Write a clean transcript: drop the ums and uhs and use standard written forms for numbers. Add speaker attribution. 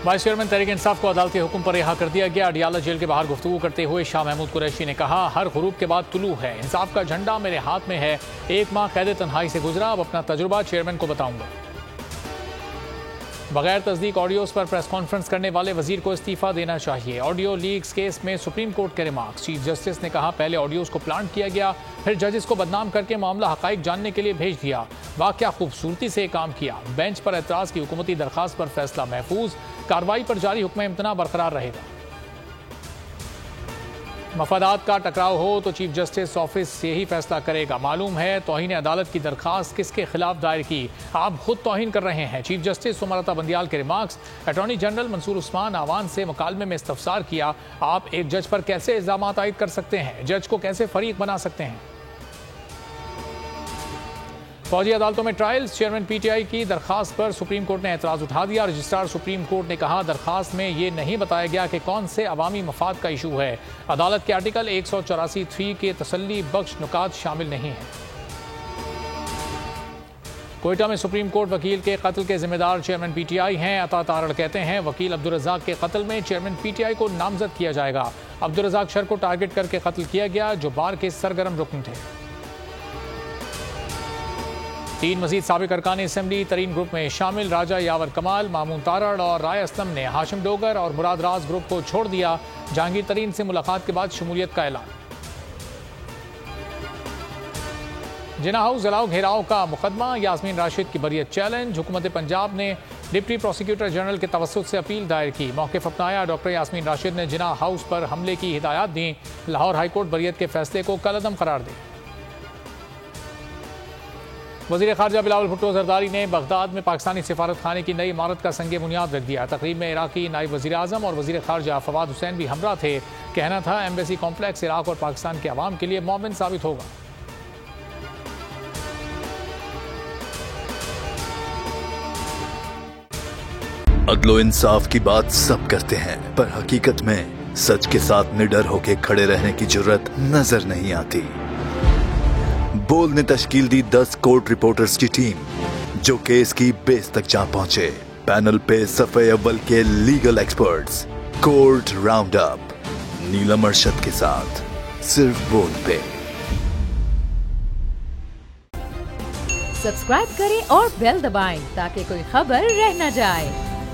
Speaker 1: Vice chairman Tehreek Insaf को अदालती हुक्म पर रिहा कर दिया गया। अडियाला जेल के बाहर गुफ्तगू करते हुए शाह महमूद कुरैशी ने कहा, हर गुरूब के बाद तुलू है, इंसाफ का झंडा मेरे हाथ में है। 1 माह कैद तन्हाई से गुजरा, अब अपना तजुर्बा चेयरमैन को बताऊंगा। बगैर तस्दीक ऑडियोज पर प्रेस कॉन्फ्रेंस करने वाले वजीर को इस्तीफा देना चाहिए। ऑडियो लीक्स केस में सुप्रीम कोर्ट के रिमार्क्स। चीफ जस्टिस ने कहा, पहले ऑडियोज को प्लांट किया गया, फिर जजेस को बदनाम करके मामला हकाइक जानने के लिए भेज दिया। वाकया खूबसूरती से काम किया। बेंच पर एतराज की हुकूमती दरखास्त पर फैसला महफूज, कार्रवाई पर जारी हुक्म इम्तना बरकरार रहेगा। मफादात का टकराव हो तो चीफ जस्टिस ऑफिस यही फैसला करेगा। मालूम है तौहीन अदालत की दरखास्त किसके खिलाफ दायर की, आप खुद तौहीन कर रहे हैं। चीफ जस्टिस सुमलता बंदियाल के remarks. Attorney general Mansoor Usman Awan से मुकालमे में इस्तफसार किया, आप एक जज पर कैसे इल्जामात आयद कर सकते हैं, जज को कैसे फरीक बना सकते हैं। फौजी अदालतों में ट्रायल्स। चेयरमैन पीटीआई की दरखास्त पर सुप्रीम कोर्ट ने एतराज उठा दिया। रजिस्ट्रार सुप्रीम कोर्ट ने कहा, दरखास्त में ये नहीं बताया गया कि कौन से अवामी मफाद का इशू है। अदालत के आर्टिकल 184(3) के तसल्ली बख्श नुकात शामिल नहीं है। कोयटा में सुप्रीम कोर्ट वकील के कत्ल के जिम्मेदार चेयरमैन पीटीआई हैं। अता तारड़ कहते हैं, वकील अब्दुल रज़ाक के कत्ल में चेयरमैन पीटीआई को नामजद किया जाएगा। अब्दुल रज़ाक शर को टारगेट करके कत्ल किया गया, जो बार के सरगर्म रुकन थे। 3 मजीद साबिक अरकान असेंबली तरीन ग्रुप में शामिल। राजा यावर कमाल, मामून तारड़ और राय असलम ने हाशिम डोगर और मुराद राज ग्रुप को छोड़ दिया। जहांगीर तरीन से मुलाकात के बाद शमूलियत का ऐलान। जिना हाउस जलाओ घेराव का मुकदमा, यास्मीन राशिद की बरियत चैलेंज। हुकूमत पंजाब ने डिप्टी प्रोसिक्यूटर जनरल के तवस्सुत से अपील दायर की। मौक़िफ़ अपनाया। डॉक्टर यास्मीन राशिद ने जिना हाउस पर हमले की हिदायत दी। लाहौर हाईकोर्ट बरियत के फैसले को कलअदम करार दी। वज़ीर ख़ारजा बिलावल भुट्टो ज़रदारी ने बगदाद में पाकिस्तानी सिफारत खाने की नई इमारत का संगे बुनियाद रख दिया। तकरीब में इराक़ी नायब वज़ीर आज़म और वज़ीर ख़ारजा फवाद हुसैन भी हमरा थे। कहना था, एम्बेसी कॉम्प्लेक्स इराक़ और पाकिस्तान के अवाम के लिए मोमिन साबित होगा।
Speaker 2: अदलो इंसाफ की बात सब करते हैं, पर हकीकत में सच के साथ निडर होकर खड़े रहने की जुर्रत नजर नहीं आती। बोल ने तश्कील दी 10 कोर्ट रिपोर्टर्स की टीम, जो केस की बेस तक जा पहुंचे। पैनल पे सफे अव्वल के legal experts. Court round up Neelam Arshad के साथ, सिर्फ बोल पे।
Speaker 3: सब्सक्राइब करें और बेल दबाएं ताकि कोई खबर रह न जाए।